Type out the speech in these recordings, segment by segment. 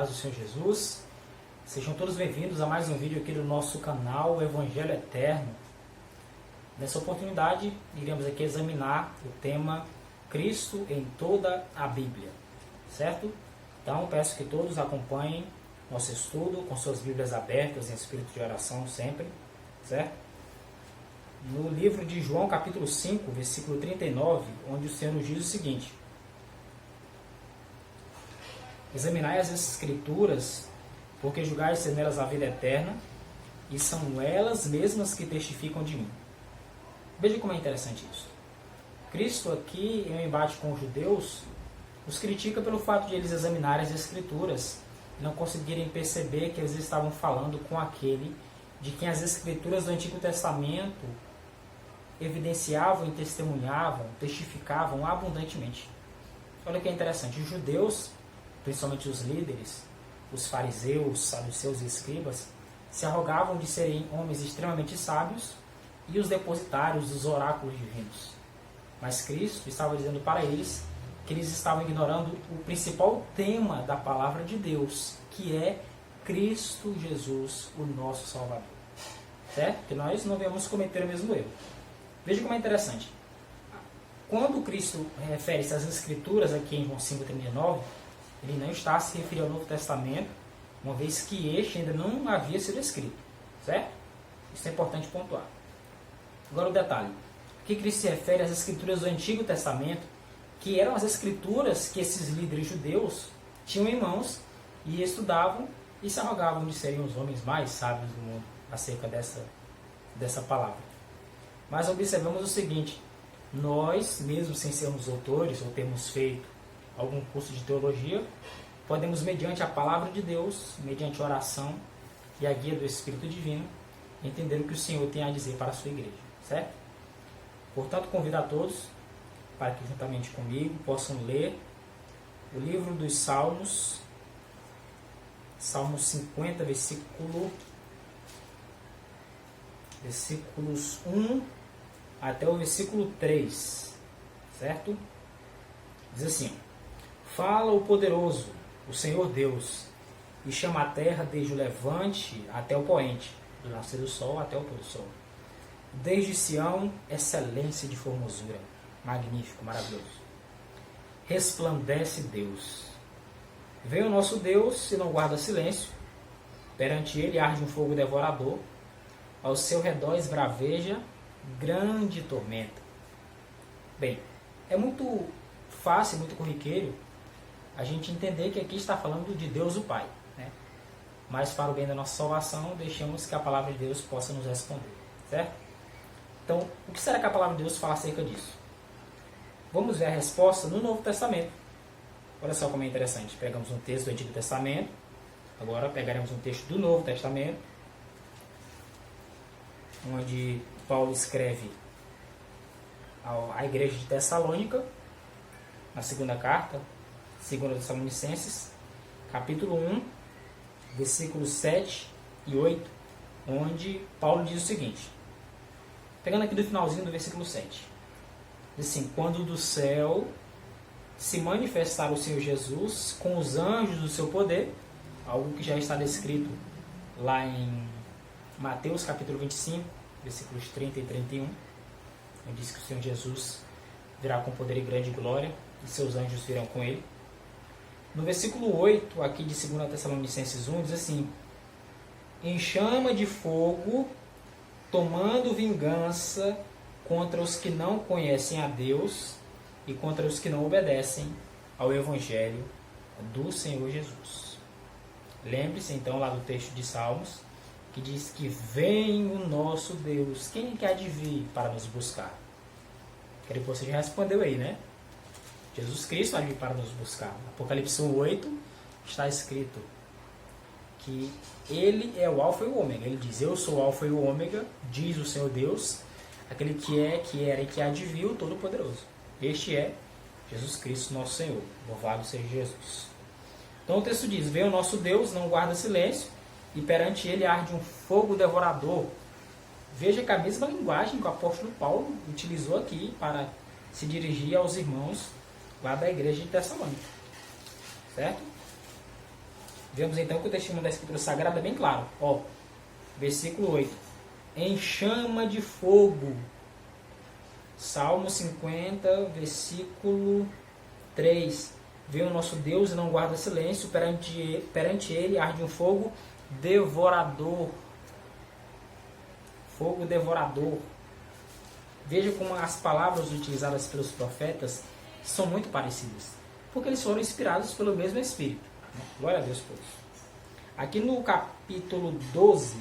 paz do Senhor Jesus. Sejam todos bem-vindos a mais um vídeo aqui do nosso canal o Evangelho Eterno. Nessa oportunidade, iremos aqui examinar o tema Cristo em toda a Bíblia, certo? Então, peço que todos acompanhem nosso estudo com suas Bíblias abertas em espírito de oração sempre, certo? No livro de João, capítulo 5, versículo 39, onde o Senhor nos diz o seguinte: examinai as Escrituras, porque julgais ser nelas a vida eterna, e são elas mesmas que testificam de mim. Veja como é interessante isso. Cristo aqui, em um embate com os judeus, os critica pelo fato de eles examinarem as Escrituras e não conseguirem perceber que eles estavam falando com aquele de quem as Escrituras do Antigo Testamento evidenciavam e testemunhavam, testificavam abundantemente. Olha que é interessante, os judeus, principalmente os líderes, os fariseus, saduceus e escribas, se arrogavam de serem homens extremamente sábios e os depositários dos oráculos divinos. Mas Cristo estava dizendo para eles que eles estavam ignorando o principal tema da palavra de Deus, que é Cristo Jesus, o nosso Salvador. Certo? Que nós não devemos cometer o mesmo erro. Veja como é interessante. Quando Cristo refere-se às Escrituras aqui em João 5,39, ele não está a se referir ao Novo Testamento, uma vez que este ainda não havia sido escrito. Certo? Isso é importante pontuar. Agora o detalhe. Aqui Cristo se refere às Escrituras do Antigo Testamento, que eram as Escrituras que esses líderes judeus tinham em mãos e estudavam e se arrogavam de serem os homens mais sábios do mundo acerca dessa palavra. Mas observamos o seguinte: nós, mesmo sem sermos autores ou termos feito algum curso de teologia, podemos, mediante a palavra de Deus, mediante a oração e a guia do Espírito Divino, entender o que o Senhor tem a dizer para a sua igreja, certo? Portanto, convido a todos para que, juntamente comigo, possam ler o livro dos Salmos, Salmo 50, versículos 1 até o versículo 3, certo? Diz assim: fala o poderoso, o Senhor Deus, e chama a terra desde o levante até o poente, do nascer do sol até o pôr do sol. Desde Sião, excelência de formosura, magnífico, maravilhoso. Resplandece Deus. Vem o nosso Deus e não guarda silêncio. Perante ele arde um fogo devorador. Ao seu redor esbraveja grande tormenta. Bem, é muito fácil, muito corriqueiro a gente entender que aqui está falando de Deus o Pai, né? Mas para o bem da nossa salvação, deixamos que a palavra de Deus possa nos responder, certo? Então, o que será que a palavra de Deus fala acerca disso? Vamos ver a resposta no Novo Testamento. Olha só como é interessante. Pegamos um texto do Antigo Testamento, agora pegaremos um texto do Novo Testamento, onde Paulo escreve à igreja de Tessalônica, na segunda carta, 2 Tessalonicenses, capítulo 1, versículos 7 e 8, onde Paulo diz o seguinte, pegando aqui do finalzinho do versículo 7, diz assim: quando do céu se manifestar o Senhor Jesus com os anjos do seu poder, algo que já está descrito lá em Mateus capítulo 25, versículos 30 e 31, onde diz que o Senhor Jesus virá com poder e grande glória, e seus anjos virão com ele. No versículo 8, aqui de 2 Tessalonicenses 1, diz assim: em chama de fogo, tomando vingança contra os que não conhecem a Deus e contra os que não obedecem ao Evangelho do Senhor Jesus. Lembre-se então lá do texto de Salmos, que diz que vem o nosso Deus. Quem quer de vir para nos buscar? Creio que você já respondeu aí, né? Jesus Cristo vai vir para nos buscar. Apocalipse 1:8 está escrito que ele é o alfa e o ômega. Ele diz: eu sou o alfa e o ômega, diz o Senhor Deus, aquele que é, que era e que há de vir, o Todo-Poderoso. Este é Jesus Cristo, nosso Senhor. Louvado seja Jesus. Então o texto diz: vem o nosso Deus, não guarda silêncio, e perante ele arde um fogo devorador. Veja que a mesma linguagem que o apóstolo Paulo utilizou aqui para se dirigir aos irmãos lá da igreja de Tessalônica. Certo? Vemos então que o testemunho da Escritura Sagrada é bem claro. Ó, versículo 8. Em chama de fogo. Salmo 50, versículo 3. Vê o nosso Deus e não guarda silêncio, perante ele arde um fogo devorador. Fogo devorador. Veja como as palavras utilizadas pelos profetas são muito parecidas, porque eles foram inspirados pelo mesmo Espírito. Glória a Deus por isso. Aqui no capítulo 12,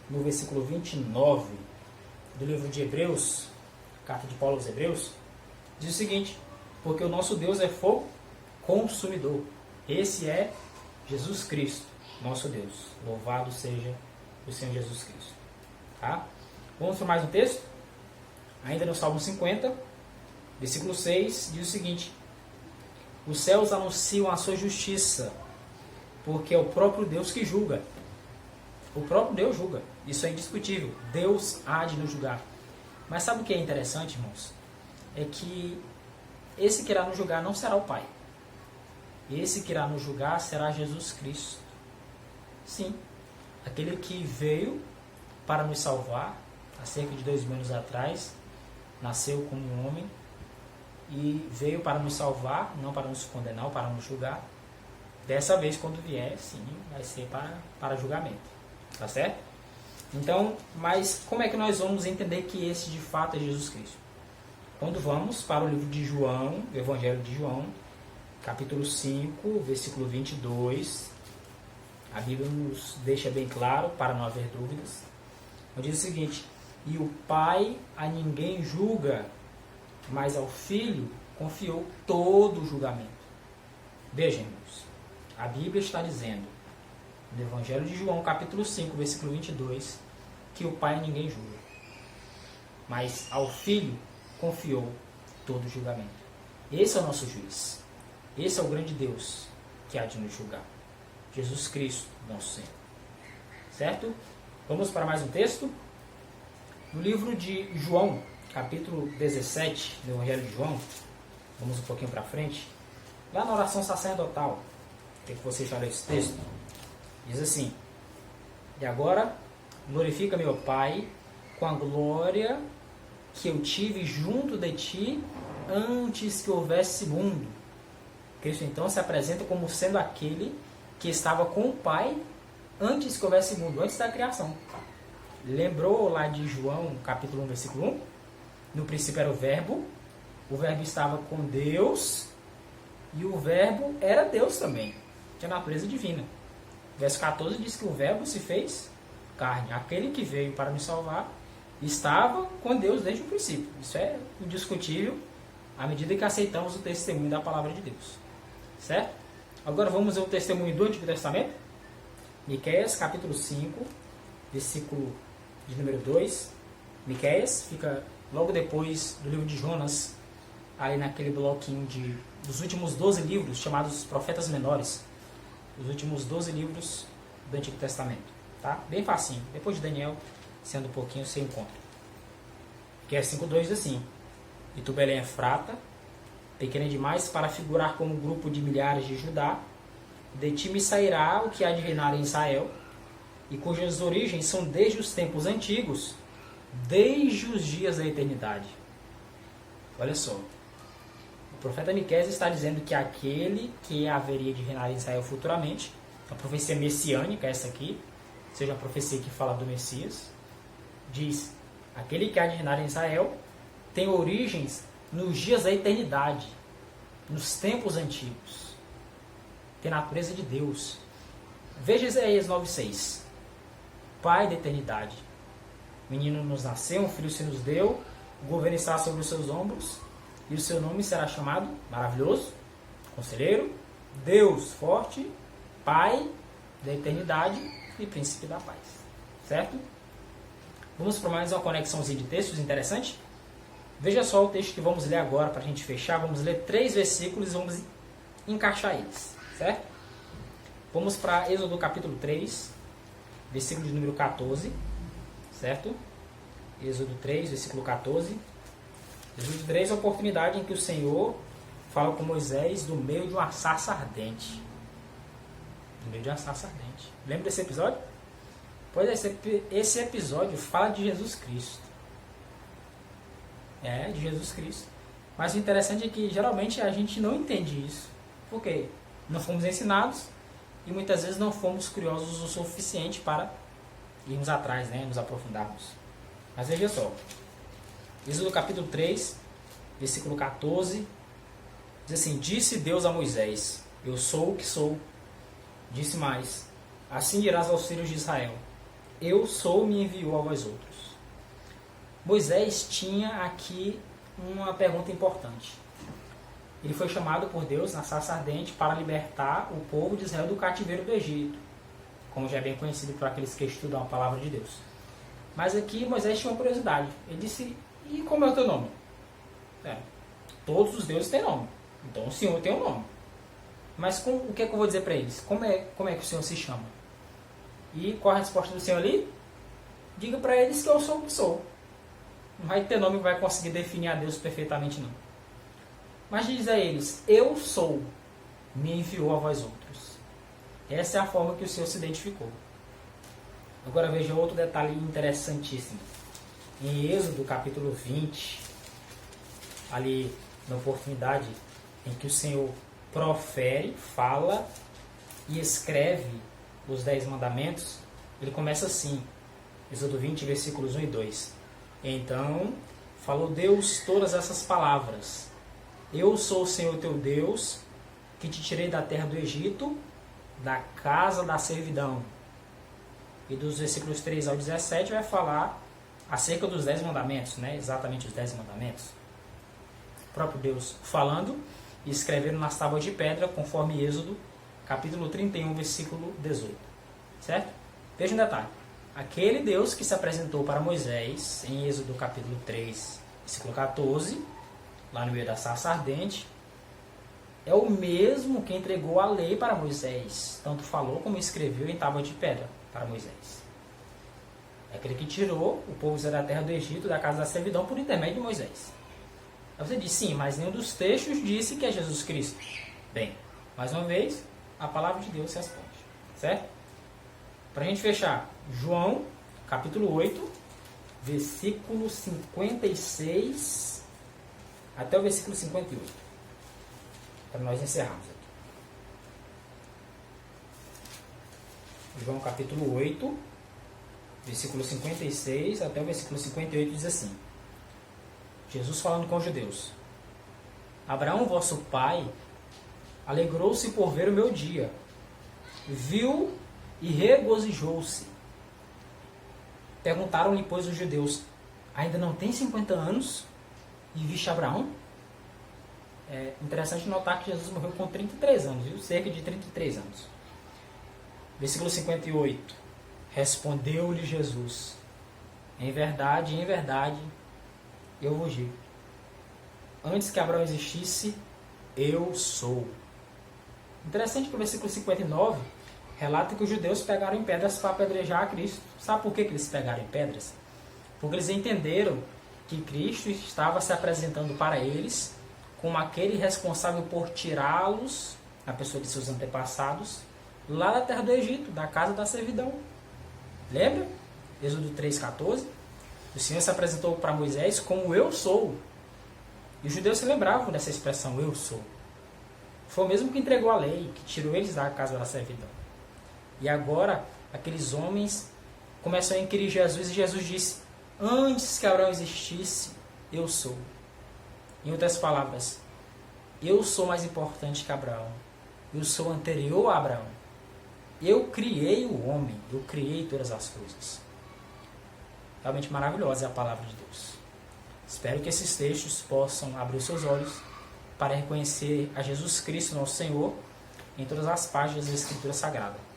no versículo 29 do livro de Hebreus, carta de Paulo aos Hebreus, diz o seguinte: porque o nosso Deus é fogo consumidor. Esse é Jesus Cristo, nosso Deus. Louvado seja o Senhor Jesus Cristo. Tá? Vamos para mais um texto? Ainda no Salmo 50, versículo 6, diz o seguinte: os céus anunciam a sua justiça, porque é o próprio Deus que julga. O próprio Deus julga. Isso é indiscutível. Deus há de nos julgar. Mas sabe o que é interessante, irmãos? É que esse que irá nos julgar não será o Pai. Esse que irá nos julgar será Jesus Cristo. Sim, aquele que veio para nos salvar há cerca de 2000 anos atrás, nasceu como um homem e veio para nos salvar, não para nos condenar ou para nos julgar. Dessa vez, quando vier, sim, vai ser para julgamento. Tá certo? Então, mas como é que nós vamos entender que esse de fato é Jesus Cristo? Quando vamos para o livro de João, o Evangelho de João, capítulo 5, versículo 22, a Bíblia nos deixa bem claro, para não haver dúvidas, onde diz o seguinte: e o Pai a ninguém julga, mas ao Filho confiou todo o julgamento. Vejam, irmãos, a Bíblia está dizendo, no Evangelho de João, capítulo 5, versículo 22, que o Pai a ninguém julga, mas ao Filho confiou todo o julgamento. Esse é o nosso juiz. Esse é o grande Deus que há de nos julgar. Jesus Cristo, nosso Senhor. Certo? Vamos para mais um texto. No livro de João, capítulo 17, do Evangelho de João, vamos um pouquinho para frente, lá na oração sacerdotal, que você já leu esse texto, diz assim: e agora glorifica meu Pai com a glória que eu tive junto de ti antes que houvesse mundo. Cristo então se apresenta como sendo aquele que estava com o Pai antes que houvesse mundo, antes da criação. Lembrou lá de João, capítulo 1, versículo 1? No princípio era o Verbo estava com Deus, e o Verbo era Deus também, que é a natureza divina. Verso 14 diz que o Verbo se fez carne. Aquele que veio para nos salvar estava com Deus desde o princípio. Isso é indiscutível à medida que aceitamos o testemunho da palavra de Deus. Certo? Agora vamos ao testemunho do Antigo Testamento. Miqueias, capítulo 5, versículo de número 2. Miqueias fica logo depois do livro de Jonas, ali naquele bloquinho dos últimos 12 livros, chamados Profetas Menores. Os últimos 12 livros do Antigo Testamento. Tá? Bem facinho. Depois de Daniel, sendo um pouquinho, você encontra. Miqueias 5:2 diz assim: e tu, Belém Efrata, pequena demais para figurar como grupo de milhares de Judá, de ti me sairá o que há de reinar em Israel, e cujas origens são desde os tempos antigos, desde os dias da eternidade. Olha só, o profeta Miqueias está dizendo que aquele que haveria de reinar em Israel futuramente, a profecia messiânica, essa aqui, ou seja, a profecia que fala do Messias, diz: aquele que há de reinar em Israel tem origens nos dias da eternidade, nos tempos antigos, tem a natureza de Deus. Veja Isaías 9:6. Pai da eternidade, menino nos nasceu, um filho se nos deu, o governo está sobre os seus ombros, e o seu nome será chamado Maravilhoso, Conselheiro, Deus Forte, Pai da eternidade e Príncipe da paz. Certo? Vamos para mais uma conexãozinha de textos interessante? Veja só o texto que vamos ler agora para a gente fechar. Vamos ler 3 versículos e vamos encaixar eles. Certo? Vamos para Êxodo capítulo 3, versículo de número 14. Certo? Êxodo 3, versículo 14. Êxodo 3 é a oportunidade em que o Senhor fala com Moisés do meio de uma sarça ardente. no meio de uma sarça ardente. Lembra desse episódio? Pois esse episódio fala de Jesus Cristo. De Jesus Cristo. Mas o interessante é que geralmente a gente não entende isso. Por quê? Não fomos ensinados e muitas vezes não fomos curiosos o suficiente para irmos atrás, nos aprofundarmos. Mas veja só. Êxodo capítulo 3, versículo 14, diz assim: Disse Deus a Moisés: Eu sou o que sou. Disse mais: Assim dirás aos filhos de Israel: Eu sou, me enviou a vós outros. Moisés tinha aqui uma pergunta importante. Ele foi chamado por Deus na sarça ardente para libertar o povo de Israel do cativeiro do Egito, como já é bem conhecido por aqueles que estudam a palavra de Deus. Mas aqui Moisés tinha uma curiosidade. Ele disse: E como é o teu nome? Todos os deuses têm nome. Então o Senhor tem um nome. Mas o que é que eu vou dizer para eles? Como é que o Senhor se chama? E qual a resposta do Senhor ali? Diga para eles que eu sou o que sou. Não vai ter nome que vai conseguir definir a Deus perfeitamente, não. Mas diz a eles: Eu sou, me enviou a vós outros. Essa é a forma que o Senhor se identificou. Agora veja outro detalhe interessantíssimo. Em Êxodo capítulo 20, ali na oportunidade em que o Senhor profere, fala e escreve os 10 mandamentos, ele começa assim, Êxodo 20, versículos 1 e 2. Então falou Deus todas essas palavras: Eu sou o Senhor teu Deus, que te tirei da terra do Egito, da casa da servidão. E dos versículos 3 ao 17 vai falar acerca dos 10 mandamentos, exatamente os 10 mandamentos. O próprio Deus falando e escrevendo nas tábuas de pedra, conforme Êxodo, capítulo 31, versículo 18. Certo? Veja um detalhe. Aquele Deus que se apresentou para Moisés, em Êxodo capítulo 3, versículo 14, lá no meio da sarça ardente, é o mesmo que entregou a lei para Moisés. Tanto falou como escreveu em tábua de pedra para Moisés. É aquele que tirou o povo da terra do Egito, da casa da servidão, por intermédio de Moisés. Aí você diz: sim, mas nenhum dos textos disse que é Jesus Cristo. Bem, mais uma vez, a palavra de Deus responde. Certo? Para a gente fechar, João, capítulo 8, versículo 56 até o versículo 58. Para nós encerrarmos aqui. João, capítulo 8, versículo 56 até o versículo 58 diz assim: Jesus falando com os judeus: Abraão, vosso pai, alegrou-se por ver o meu dia, viu e regozijou-se. Perguntaram-lhe, pois, os judeus: Ainda não tem 50 anos e viste Abraão? É interessante notar que Jesus morreu com 33 anos, viu? Cerca de 33 anos. Versículo 58. Respondeu-lhe Jesus: em verdade, eu vos digo, antes que Abraão existisse, eu sou. Interessante que o versículo 59 relata que os judeus pegaram em pedras para apedrejar a Cristo. Sabe por que eles pegaram em pedras? Porque eles entenderam que Cristo estava se apresentando para eles como aquele responsável por tirá-los, a pessoa de seus antepassados, lá da terra do Egito, da casa da servidão. Lembra? Êxodo 3,14. O Senhor se apresentou para Moisés como eu sou. E os judeus se lembravam dessa expressão, eu sou. Foi o mesmo que entregou a lei, que tirou eles da casa da servidão. E agora, aqueles homens começam a inquirir Jesus, e Jesus disse: antes que Abraão existisse, eu sou. Em outras palavras, eu sou mais importante que Abraão. Eu sou anterior a Abraão. Eu criei o homem, eu criei todas as coisas. Realmente maravilhosa é a palavra de Deus. Espero que esses textos possam abrir os seus olhos para reconhecer a Jesus Cristo, nosso Senhor, em todas as páginas da Escritura Sagrada.